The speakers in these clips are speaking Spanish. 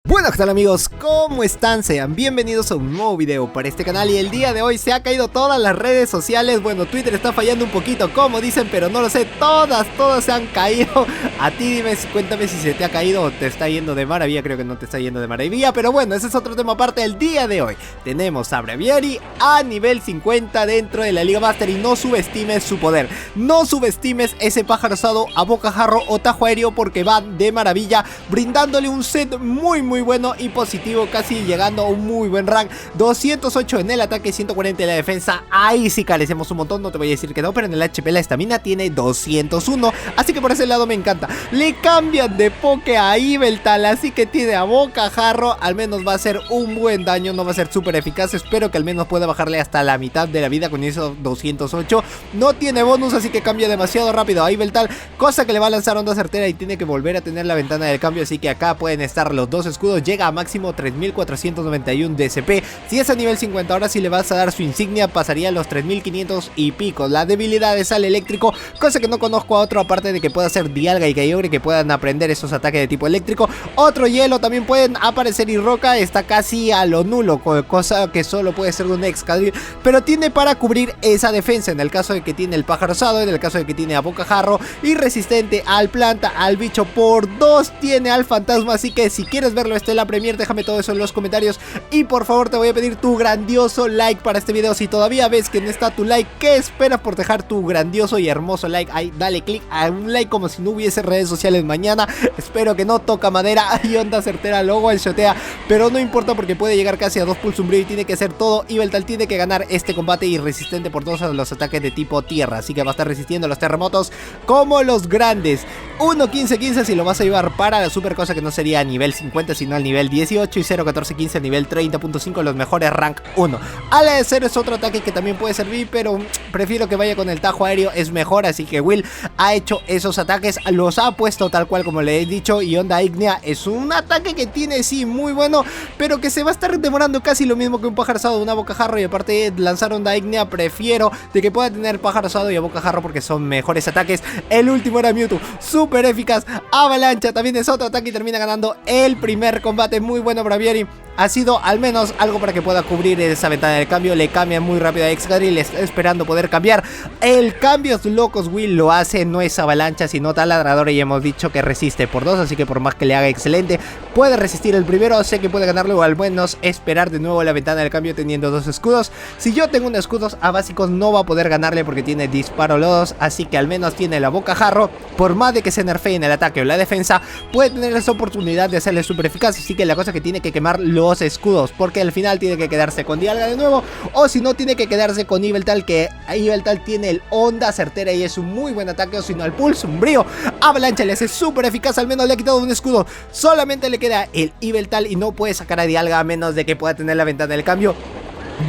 Bueno, ¿qué tal amigos? ¿Cómo están? Sean bienvenidos a un nuevo video para este canal. Y el día de hoy se ha caído todas las redes sociales. Bueno, Twitter está fallando un poquito, como dicen, pero no lo sé. Todas se han caído. A ti dime, cuéntame si se te ha caído o te está yendo de maravilla. Creo que no te está yendo de maravilla, pero bueno, ese es otro tema aparte. El ddía de hoy tenemos a Braviary a nivel 50 dentro de la Liga Master. Y no subestimes su poder. No subestimes ese pájaro osado, a bocajarro o tajo aéreo, porque van de maravilla, brindándole un set muy bueno y positivo, casi llegando a un muy buen rank. 208 en el ataque, 140 en la defensa. Ahí sí carecemos un montón, no te voy a decir que no, pero en el HP la estamina tiene 201, así que por ese lado me encanta. Le cambian de poke a Yveltal, así que tiene a bocajarro. Al menos va a ser un buen daño, no va a ser súper eficaz. Espero que al menos pueda bajarle hasta la mitad de la vida con eso 208. No tiene bonus, así que cambia demasiado rápido a Yveltal, cosa que le va a lanzar onda certera y tiene que volver a tener la ventana del cambio. Así que acá pueden estar los dos escudos. Llega a máximo 3491 de SP. Si es a nivel 50, ahora si le vas a dar su insignia, pasaría a los 3500 y pico. La debilidad es al eléctrico, cosa que no conozco a otro, aparte de que pueda ser Dialga y Kyogre, que puedan aprender esos ataques de tipo eléctrico. Otro hielo también pueden aparecer, y roca está casi a lo nulo, cosa que solo puede ser de un Excadrill, pero tiene para cubrir esa defensa en el caso de que tiene el pájaro osado, en el caso de que tiene a bocajarro, y resistente al planta, al bicho por 2 tiene al fantasma. Así que si quieres verlo en la Premier, déjame todo eso en los comentarios, y por favor te voy a pedir tu grandioso like para este video. Si todavía ves que no está tu like, ¿qué esperas por dejar tu grandioso y hermoso like? Ahí dale click a un like como si no hubiese redes sociales mañana. Espero que no, toca madera. Y onda certera, luego el shotea, pero no importa porque puede llegar casi a 2 pulso umbrío y tiene que hacer todo. Yveltal tiene que ganar este combate, y resistente por todos los ataques de tipo tierra, así que va a estar resistiendo los terremotos como los grandes. 1-15-15 si lo vas a llevar para la super, cosa que no sería a nivel 50 sino al nivel 18, y 0-14-15 a nivel 30.5, los mejores rank 1. Ala de cero es otro ataque que también puede servir, pero prefiero que vaya con el tajo aéreo, es mejor. Así que Will ha hecho esos ataques, los ha puesto tal cual como le he dicho. Y onda ígnea es un ataque que tiene sí muy bueno, pero que se va a estar demorando casi lo mismo que un pájaro osado, una bocajarro. Y aparte de lanzar onda ígnea, prefiero de que pueda tener pájaro osado y a bocajarro porque son mejores ataques. El último era Mewtwo, súper eficaz. Avalancha también es otro ataque y termina ganando el primer combate. Muy bueno Braviary. Ha sido al menos algo para que pueda cubrir esa ventana del cambio. Le cambia muy rápido a Excadrill, está esperando poder cambiar. El cambios locos Will lo hace, no es avalancha sino taladrador, y hemos dicho que resiste por 2, así que por más que le haga excelente, puede resistir el primero. Sé que puede ganarlo, o al menos esperar de nuevo la ventana del cambio teniendo 2 escudos. Si yo tengo un escudos a básicos no va a poder ganarle porque tiene disparo lodos, así que al menos tiene la bocajarro. Por más de que se nerfee en el ataque o la defensa, puede tener esa oportunidad de hacerle súper eficaz. Así que la cosa que tiene que quemar los escudos, porque al final tiene que quedarse con Dialga de nuevo, o si no tiene que quedarse con Yveltal, que Yveltal tiene el onda certera y es un muy buen ataque, o si no el pulso umbrío. Avalancha le hace súper eficaz, al menos le ha quitado un escudo. Solamente le queda el Yveltal y no puede sacar a Dialga a menos de que pueda tener la ventana del cambio.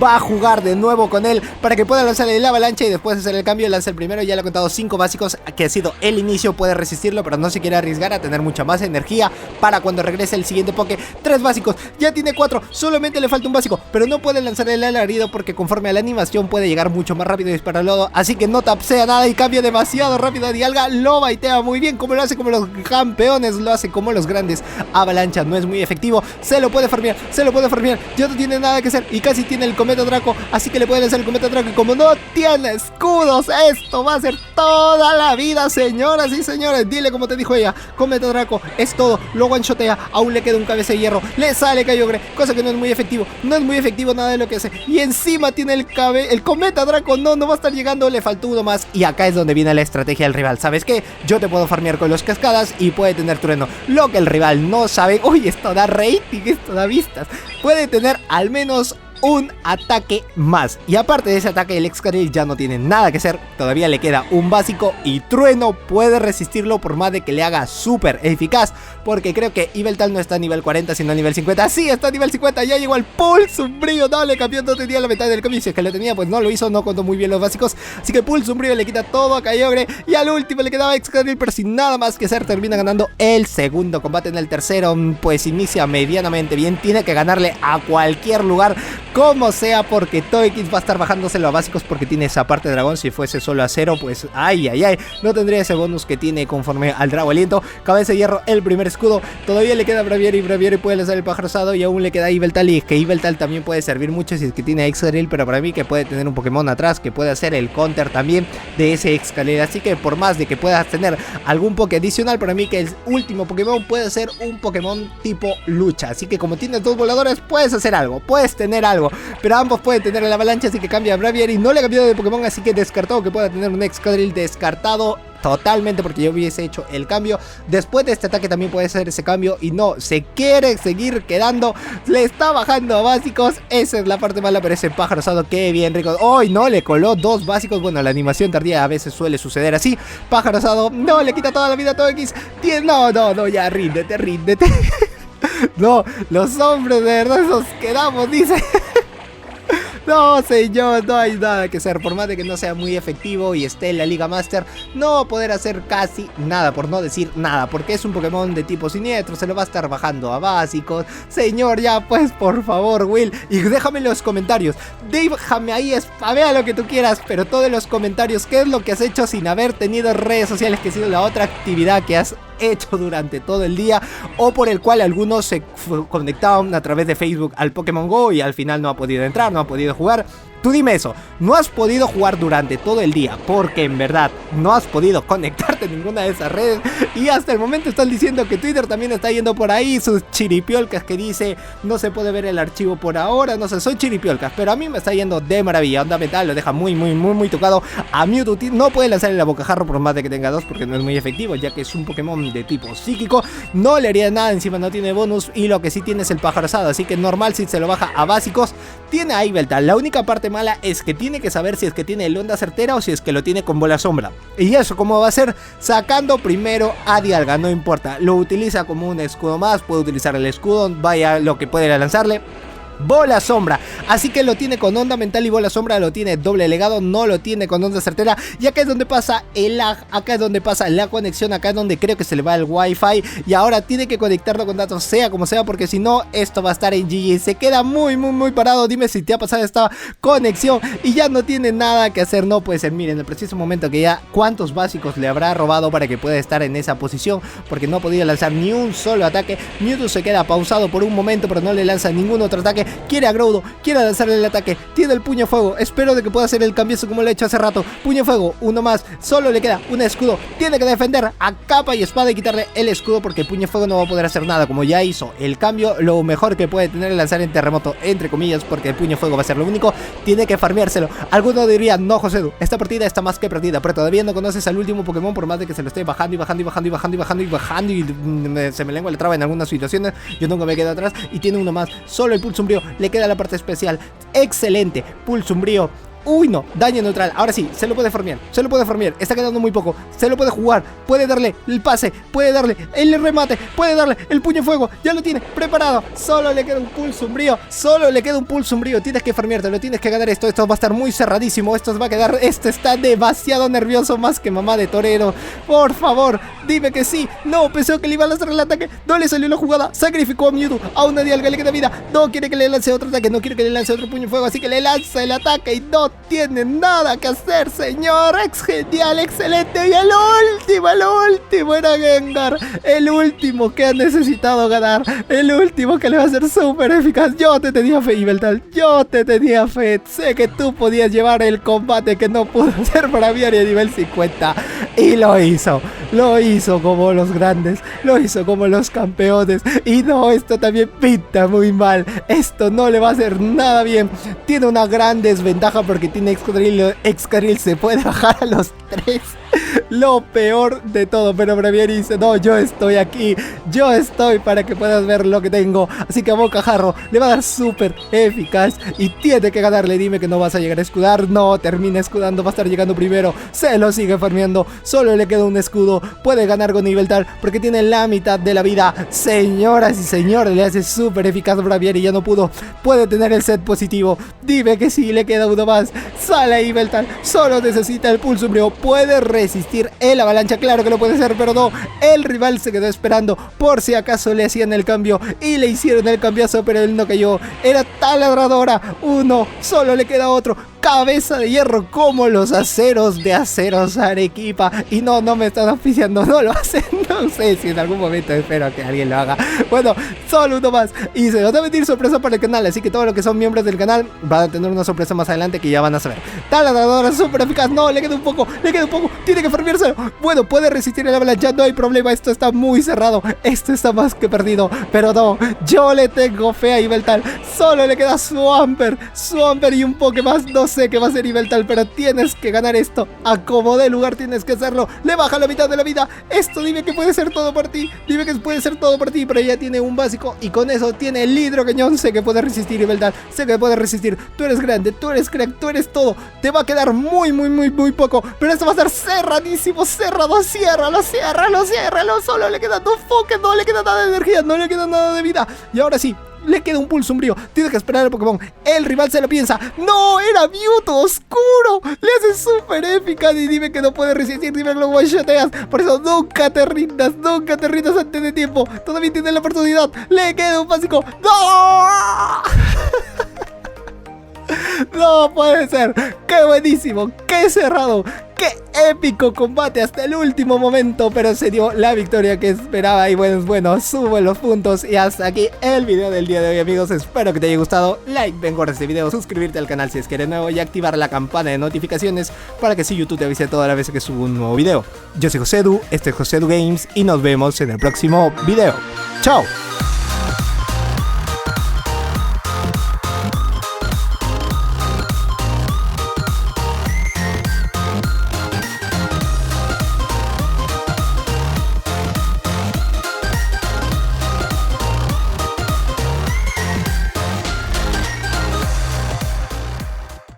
Va a jugar de nuevo con él para que pueda lanzarle el avalancha y después hacer el cambio. Lanza el primero, ya le he contado 5 básicos, que ha sido el inicio, puede resistirlo, pero no se quiere arriesgar a tener mucha más energía para cuando regrese el siguiente poke. 3 básicos, ya tiene 4, solamente le falta un básico, pero no puede lanzar el alarido porque conforme a la animación puede llegar mucho más rápido y disparar lodo, así que no tapsea nada y cambia demasiado rápido a Dialga. Lo baitea muy bien, como lo hace como los campeones, lo hace como los grandes. Avalancha no es muy efectivo, se lo puede farmear, ya no tiene nada que hacer y casi tiene el Cometa Draco, así que le pueden hacer el Cometa Draco. Y como no tiene escudos, esto va a ser toda la vida, señoras y señores. Dile como te dijo ella, Cometa Draco es todo, lo one-shotea, aún le queda un cabeza de hierro, le sale Kyogre, cosa que no es muy efectivo, nada de lo que hace. Y encima tiene el Cometa Draco, no va a estar llegando, le faltó uno más. Y acá es donde viene la estrategia del rival. ¿Sabes qué? Yo te puedo farmear con los cascadas y puede tener trueno, lo que el rival no sabe. Uy, esto da rating, esto da vistas. Puede tener al menos un ataque más. Y aparte de ese ataque, el Excadrill ya no tiene nada que hacer. Todavía le queda un básico y Trueno puede resistirlo por más de que le haga súper eficaz. Porque creo que Yveltal no está a nivel 40 sino a nivel 50. Sí, está a nivel 50, ya llegó al pulso umbrío. Dale, campeón, no tenía la mitad del cambio. Si es que lo tenía, pues no lo hizo, no contó muy bien los básicos. Así que pulso umbrío le quita todo a Kyogre. Y al último le quedaba Excadrill, pero sin nada más que hacer termina ganando el segundo combate. En el tercero pues inicia medianamente bien. Tiene que ganarle a cualquier lugar como sea, porque Togekiss va a estar bajándoselo a básicos porque tiene esa parte de dragón. Si fuese solo a 0, pues ay, no tendría ese bonus que tiene conforme al Drago Aliento. Cabeza de hierro, el primer escudo. Todavía le queda Braviary, Braviary puede lanzar el pájaro rosado y aún le queda Yveltal. Y es que Yveltal también puede servir mucho si es que tiene Excadrill, pero para mí que puede tener un Pokémon atrás que puede hacer el counter también de ese Excadrill. Así que por más de que puedas tener algún Poké adicional, para mí que el último Pokémon puede ser un Pokémon tipo lucha. Así que como tienes dos voladores, puedes hacer algo, puedes tener algo, pero ambos pueden tener la avalancha, así que cambia a Braviary. No le ha cambiado de Pokémon, así que descartado que pueda tener un Excadrill, descartado totalmente, porque yo hubiese hecho el cambio. Después de este ataque también puede hacer ese cambio y no, se quiere seguir quedando, le está bajando a básicos. Esa es la parte mala, pero ese pájaro rosado, qué bien rico. ¡Ay, no! Le coló dos básicos. Bueno, la animación tardía a veces suele suceder así. Pájaro rosado, no, le quita toda la vida a Togekiss. No, ya ríndete. No, los hombres de verdad nos quedamos, dice. No, señor, no hay nada que hacer. Por más de que no sea muy efectivo y esté en la Liga Master, no va a poder hacer casi nada, por no decir nada, porque es un Pokémon de tipo siniestro. Se lo va a estar bajando a básicos. Señor, ya pues, por favor, Will. Y déjame en los comentarios, déjame ahí, spamea lo que tú quieras, pero todo en los comentarios, ¿qué es lo que has hecho sin haber tenido redes sociales? Que ha sido la otra actividad que has hecho durante todo el día, o por el cual algunos se conectaron a través de Facebook al Pokémon Go y al final no ha podido entrar, no ha podido jugar. Tú dime eso, no has podido jugar durante todo el día porque en verdad no has podido conectarte a ninguna de esas redes, y hasta el momento están diciendo que Twitter también está yendo por ahí sus chiripiolcas que dice no se puede ver el archivo por ahora. No sé, soy chiripiolcas, pero a mí me está yendo de maravilla. Onda Metal lo deja muy tocado. A Mewtwo no puede lanzar en la bocajarro por más de que tenga dos, porque no es muy efectivo, ya que es un Pokémon de tipo psíquico. No le haría nada, encima no tiene bonus, y lo que sí tiene es el pájaro rosado, así que normal si se lo baja a básicos. Tiene a Yveltal, la única parte mala es que tiene que saber si es que tiene el onda certera o si es que lo tiene con bola sombra. Y eso como va a ser sacando primero a Dialga, no importa, lo utiliza como un escudo más, puede utilizar el escudo, vaya lo que puede lanzarle. Bola sombra, así que lo tiene con onda mental y bola sombra, lo tiene doble legado, no lo tiene con onda certera. Y acá es donde pasa el lag, acá es donde pasa la conexión, acá es donde creo que se le va el wifi. Y ahora tiene que conectarlo con datos, sea como sea, porque si no, esto va a estar en GG. Se queda muy parado. Dime si te ha pasado esta conexión y ya no tiene nada que hacer. No puede ser, miren, en el preciso momento que ya cuántos básicos le habrá robado para que pueda estar en esa posición, porque no ha podido lanzar ni un solo ataque. Mewtwo se queda pausado por un momento, pero no le lanza ningún otro ataque. Quiere a Groudon, quiere lanzarle el ataque, tiene el puño fuego, espero de que pueda hacer el cambio como lo he hecho hace rato. Puño fuego, uno más, solo le queda un escudo, tiene que defender a capa y espada y quitarle el escudo, porque el puño fuego no va a poder hacer nada. Como ya hizo el cambio, lo mejor que puede tener es lanzar en terremoto, entre comillas, porque el puño fuego va a ser lo único. Tiene que farmeárselo. Alguno diría, no José, esta partida está más que perdida, pero todavía no conoces al último Pokémon, por más de que se lo esté bajando y se me lengua la traba en algunas situaciones. Yo nunca me quedo atrás y tiene uno más, solo el pulso umbrío, le queda la parte especial. Excelente, pulso umbrío. Uy, no, daño neutral. Ahora sí, se lo puede farmear, está quedando muy poco, se lo puede jugar, puede darle el pase, puede darle el remate, puede darle el puño fuego, ya lo tiene preparado. Solo le queda un pulso umbrío, tienes que farmeártelo, tienes que ganar esto. Esto va a estar muy cerradísimo, esto va a quedar, esto está demasiado nervioso, más que mamá de torero. Por favor, dime que sí. No, pensó que le iba a lanzar el ataque, no le salió la jugada, sacrificó a Mewtwo, a una Dialga le queda vida, no quiere que le lance otro ataque, no quiere que le lance otro puño fuego, así que le lanza el ataque y no tiene nada que hacer, señor. Genial, excelente. Y el último era Gengar, el último que ha necesitado ganar, el último que le va a ser súper eficaz. Yo te tenía fe, Yveltal, yo te tenía fe. Sé que tú podías llevar el combate que no pudo hacer Braviary a nivel 50, y lo hizo como los grandes, lo hizo como los campeones. Y no, esto también pinta muy mal, esto no le va a hacer nada bien. Tiene una gran desventaja porque tiene Excadrill, se puede bajar a los 3. Lo peor de todo, pero Braviary dice, no, yo estoy aquí, yo estoy para que puedas ver lo que tengo. Así que a bocajarro le va a dar súper eficaz y tiene que ganarle. Dime que no vas a llegar a escudar. No, termina escudando, va a estar llegando primero, se lo sigue farmeando, solo le queda un escudo. todo, puede ganar con Yveltal porque tiene la mitad de la vida. Señoras y señores, le hace súper eficaz Braviary, ya no pudo. Puede tener el set positivo. Dime que sí, le queda uno más. Sale Yveltal, solo necesita el pulso umbrío. Puede resistir el avalancha, claro que lo puede hacer, pero no. El rival se quedó esperando por si acaso le hacían el cambio y le hicieron el cambiazo, pero él no cayó. Era taladradora. Uno, solo le queda otro. Cabeza de hierro como los aceros de Aceros Arequipa. Y no me están auspiciando, no lo hacen. No sé si en algún momento espero que alguien lo haga. Bueno, solo uno más y se va a meter sorpresa para el canal, así que todos los que son miembros del canal van a tener una sorpresa más adelante que ya van a saber. Taladradora súper eficaz, no, le queda un poco, tiene que farmearse. Bueno, puede resistir el avalancha, no hay problema, esto está muy cerrado, esto está más que perdido, pero no, yo le tengo fe a Yveltal, solo le queda Swampert y un poco más, no sé qué va a hacer Yveltal, pero tienes que ganar esto, a como de lugar tienes que hacerlo, le baja la mitad de la vida, esto dime que puede ser todo por ti, dime que puede ser todo por ti, pero ella tiene un básico y con eso tiene el hidrocañón, sé que puede resistir Yveltal, sé que puede resistir, tú eres grande, tú eres crack, tú eres todo, te va a quedar muy poco, pero esto va a ser cerradísimo, cerrado, ciérralo, solo le queda dos focas, no le queda nada de energía, no le queda nada de vida, y ahora sí, le queda un pulso umbrío, tiene que esperar al Pokémon, el rival se lo piensa, no, era Mewtwo oscuro, le hace súper épica y dime que no puede resistir, dime que lo one-shoteas, por eso nunca te rindas antes de tiempo, todavía tienes la oportunidad, le queda un básico, ¡no! No puede ser, qué buenísimo, qué cerrado, qué épico combate hasta el último momento, pero se dio la victoria que esperaba y bueno, subo los puntos y hasta aquí el video del día de hoy, amigos, espero que te haya gustado, like, ven por este video, suscribirte al canal si es que eres nuevo y activar la campana de notificaciones para que si YouTube te avise todas las veces que subo un nuevo video. Yo soy Josedu, este es Josedu Games y nos vemos en el próximo video, chao.